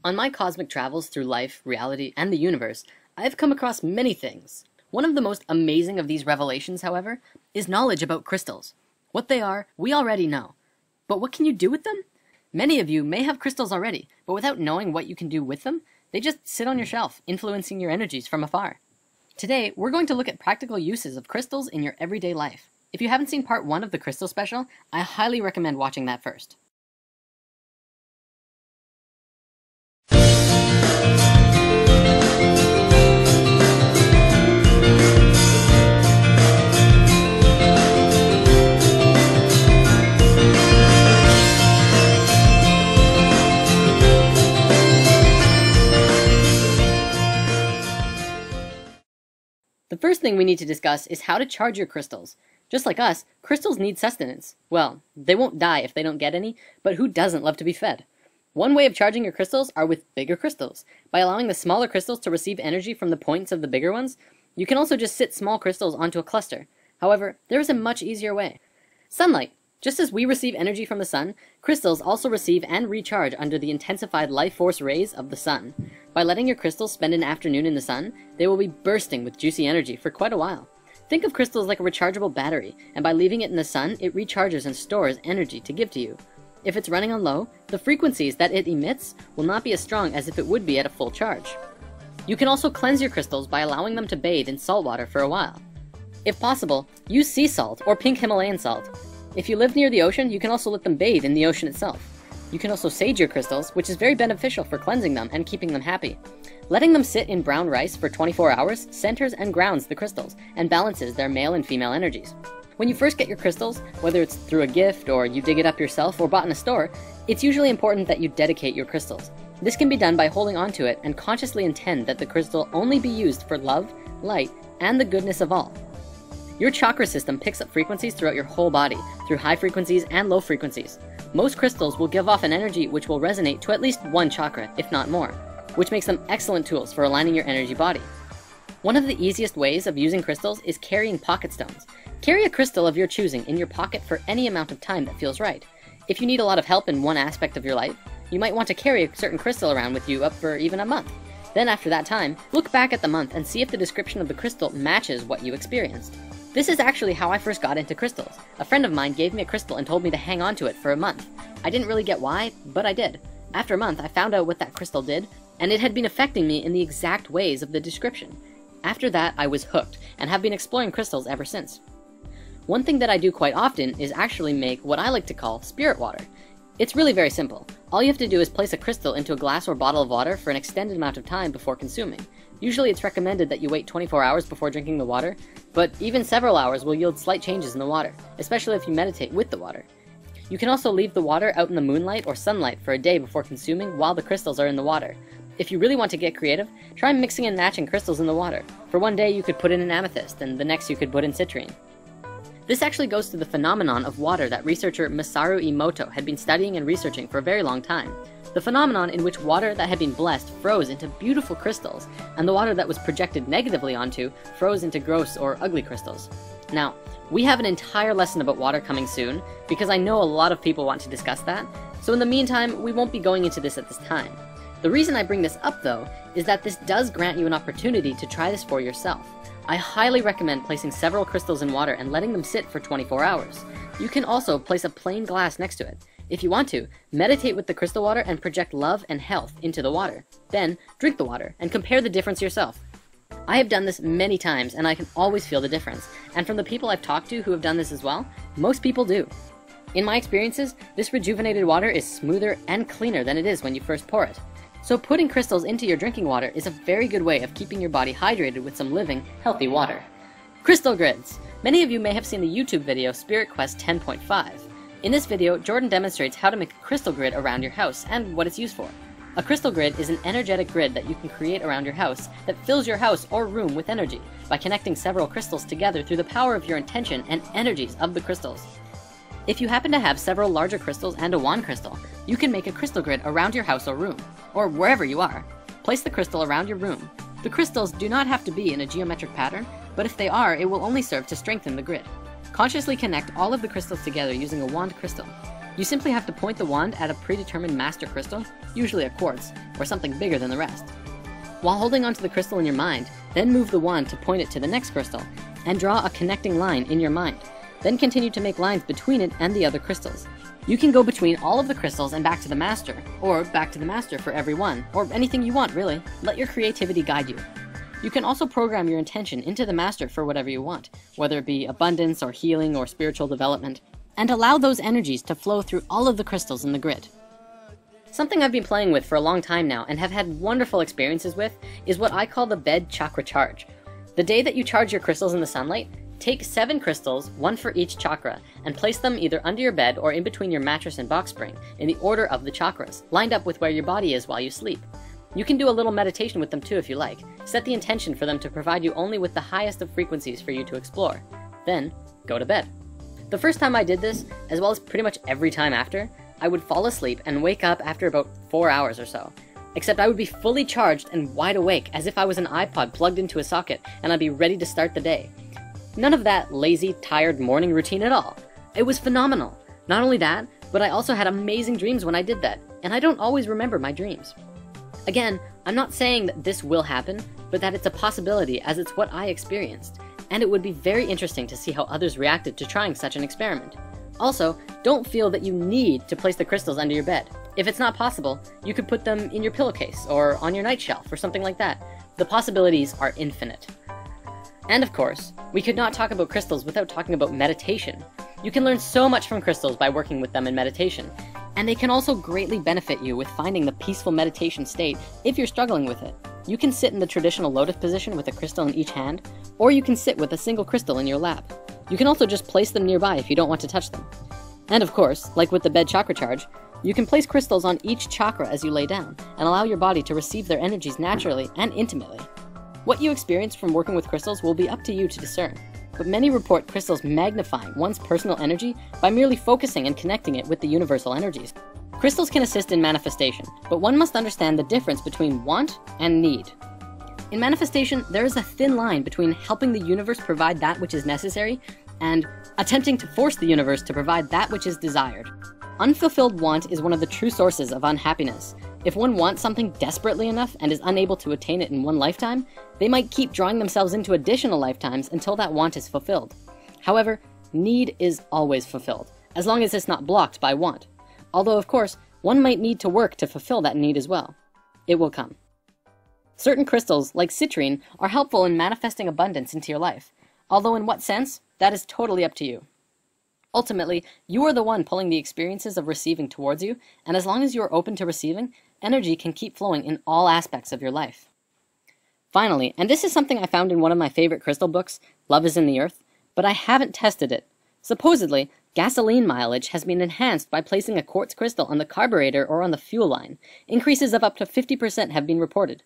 On my cosmic travels through life, reality, and the universe, I have come across many things. One of the most amazing of these revelations, however, is knowledge about crystals. What they are, we already know. But what can you do with them? Many of you may have crystals already, but without knowing what you can do with them, they just sit on your shelf, influencing your energies from afar. Today, we're going to look at practical uses of crystals in your everyday life. If you haven't seen part 1 of the crystal special, I highly recommend watching that first. The first thing we need to discuss is how to charge your crystals. Just like us, crystals need sustenance. Well, they won't die if they don't get any, but who doesn't love to be fed? One way of charging your crystals are with bigger crystals. By allowing the smaller crystals to receive energy from the points of the bigger ones, you can also just sit small crystals onto a cluster. However, there is a much easier way. Sunlight. Just as we receive energy from the sun, crystals also receive and recharge under the intensified life force rays of the sun. By letting your crystals spend an afternoon in the sun, they will be bursting with juicy energy for quite a while. Think of crystals like a rechargeable battery, and by leaving it in the sun, it recharges and stores energy to give to you. If it's running on low, the frequencies that it emits will not be as strong as if it would be at a full charge. You can also cleanse your crystals by allowing them to bathe in salt water for a while. If possible, use sea salt or pink Himalayan salt. If you live near the ocean, you can also let them bathe in the ocean itself. You can also sage your crystals, which is very beneficial for cleansing them and keeping them happy. Letting them sit in brown rice for 24 hours centers and grounds the crystals and balances their male and female energies. When you first get your crystals, whether it's through a gift or you dig it up yourself or bought in a store, it's usually important that you dedicate your crystals. This can be done by holding onto it and consciously intend that the crystal only be used for love, light, and the goodness of all. Your chakra system picks up frequencies throughout your whole body, through high frequencies and low frequencies. Most crystals will give off an energy which will resonate to at least one chakra, if not more, which makes them excellent tools for aligning your energy body. One of the easiest ways of using crystals is carrying pocket stones. Carry a crystal of your choosing in your pocket for any amount of time that feels right. If you need a lot of help in one aspect of your life, you might want to carry a certain crystal around with you up for even a month. Then after that time, look back at the month and see if the description of the crystal matches what you experienced. This is actually how I first got into crystals. A friend of mine gave me a crystal and told me to hang on to it for a month. I didn't really get why, but I did. After a month, I found out what that crystal did, and it had been affecting me in the exact ways of the description. After that, I was hooked, and have been exploring crystals ever since. One thing that I do quite often is actually make what I like to call spirit water. It's really very simple. All you have to do is place a crystal into a glass or bottle of water for an extended amount of time before consuming. Usually it's recommended that you wait 24 hours before drinking the water, but even several hours will yield slight changes in the water, especially if you meditate with the water. You can also leave the water out in the moonlight or sunlight for a day before consuming while the crystals are in the water. If you really want to get creative, try mixing and matching crystals in the water. For one day you could put in an amethyst, and the next you could put in citrine. This actually goes to the phenomenon of water that researcher Masaru Emoto had been studying and researching for a very long time. The phenomenon in which water that had been blessed froze into beautiful crystals, and the water that was projected negatively onto froze into gross or ugly crystals. Now, we have an entire lesson about water coming soon, because I know a lot of people want to discuss that, so in the meantime, we won't be going into this at this time. The reason I bring this up, though, is that this does grant you an opportunity to try this for yourself. I highly recommend placing several crystals in water and letting them sit for 24 hours. You can also place a plain glass next to it. If you want to, meditate with the crystal water and project love and health into the water. Then, drink the water and compare the difference yourself. I have done this many times and I can always feel the difference. And from the people I've talked to who have done this as well, most people do. In my experiences, this rejuvenated water is smoother and cleaner than it is when you first pour it. So putting crystals into your drinking water is a very good way of keeping your body hydrated with some living, healthy water. Crystal grids. Many of you may have seen the YouTube video Spirit Quest 10.5. In this video, Jordan demonstrates how to make a crystal grid around your house and what it's used for. A crystal grid is an energetic grid that you can create around your house that fills your house or room with energy by connecting several crystals together through the power of your intention and energies of the crystals. If you happen to have several larger crystals and a wand crystal, you can make a crystal grid around your house or room, or wherever you are. Place the crystal around your room. The crystals do not have to be in a geometric pattern, but if they are, it will only serve to strengthen the grid. Consciously connect all of the crystals together using a wand crystal. You simply have to point the wand at a predetermined master crystal, usually a quartz, or something bigger than the rest. While holding onto the crystal in your mind, then move the wand to point it to the next crystal, and draw a connecting line in your mind. Then continue to make lines between it and the other crystals. You can go between all of the crystals and back to the master, or back to the master for every one, or anything you want really. Let your creativity guide you. You can also program your intention into the master for whatever you want, whether it be abundance or healing or spiritual development, and allow those energies to flow through all of the crystals in the grid. Something I've been playing with for a long time now and have had wonderful experiences with is what I call the bed chakra charge. The day that you charge your crystals in the sunlight, take 7 crystals, 1 for each chakra, and place them either under your bed or in between your mattress and box spring in the order of the chakras, lined up with where your body is while you sleep. You can do a little meditation with them too if you like. Set the intention for them to provide you only with the highest of frequencies for you to explore. Then, go to bed. The first time I did this, as well as pretty much every time after, I would fall asleep and wake up after about 4 hours or so. Except I would be fully charged and wide awake as if I was an iPod plugged into a socket and I'd be ready to start the day. None of that lazy, tired morning routine at all. It was phenomenal. Not only that, but I also had amazing dreams when I did that, and I don't always remember my dreams. Again, I'm not saying that this will happen, but that it's a possibility as it's what I experienced, and it would be very interesting to see how others reacted to trying such an experiment. Also, don't feel that you need to place the crystals under your bed. If it's not possible, you could put them in your pillowcase or on your night shelf or something like that. The possibilities are infinite. And of course, we could not talk about crystals without talking about meditation. You can learn so much from crystals by working with them in meditation, and they can also greatly benefit you with finding the peaceful meditation state if you're struggling with it. You can sit in the traditional lotus position with a crystal in each hand, or you can sit with a single crystal in your lap. You can also just place them nearby if you don't want to touch them. And of course, like with the bed chakra charge, you can place crystals on each chakra as you lay down, and allow your body to receive their energies naturally and intimately. What you experience from working with crystals will be up to you to discern, but many report crystals magnifying one's personal energy by merely focusing and connecting it with the universal energies. Crystals can assist in manifestation, but one must understand the difference between want and need. In manifestation, there is a thin line between helping the universe provide that which is necessary and attempting to force the universe to provide that which is desired. Unfulfilled want is one of the true sources of unhappiness. If one wants something desperately enough and is unable to attain it in one lifetime, they might keep drawing themselves into additional lifetimes until that want is fulfilled. However, need is always fulfilled, as long as it's not blocked by want. Although, of course, one might need to work to fulfill that need as well. It will come. Certain crystals, like citrine, are helpful in manifesting abundance into your life. Although in what sense, that is totally up to you. Ultimately, you are the one pulling the experiences of receiving towards you, and as long as you are open to receiving, energy can keep flowing in all aspects of your life. Finally, and this is something I found in one of my favorite crystal books, Love is in the Earth, but I haven't tested it. Supposedly, gasoline mileage has been enhanced by placing a quartz crystal on the carburetor or on the fuel line. Increases of up to 50% have been reported.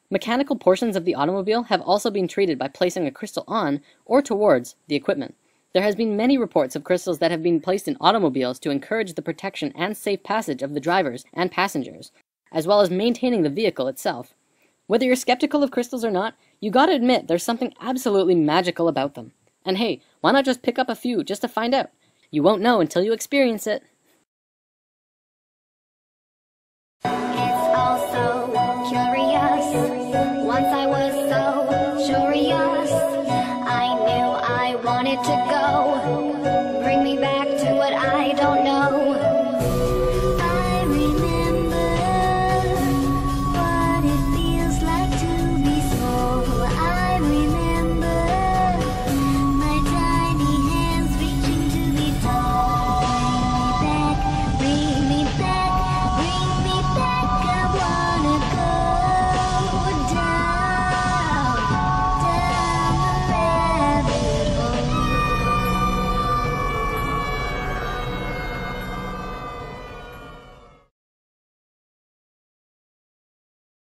Mechanical portions of the automobile have also been treated by placing a crystal on or towards the equipment. There has been many reports of crystals that have been placed in automobiles to encourage the protection and safe passage of the drivers and passengers, as well as maintaining the vehicle itself. Whether you're skeptical of crystals or not, you gotta admit there's something absolutely magical about them. And hey, why not just pick up a few just to find out? You won't know until you experience it. It's all so curious. Once I was so curious, I knew I wanted to go.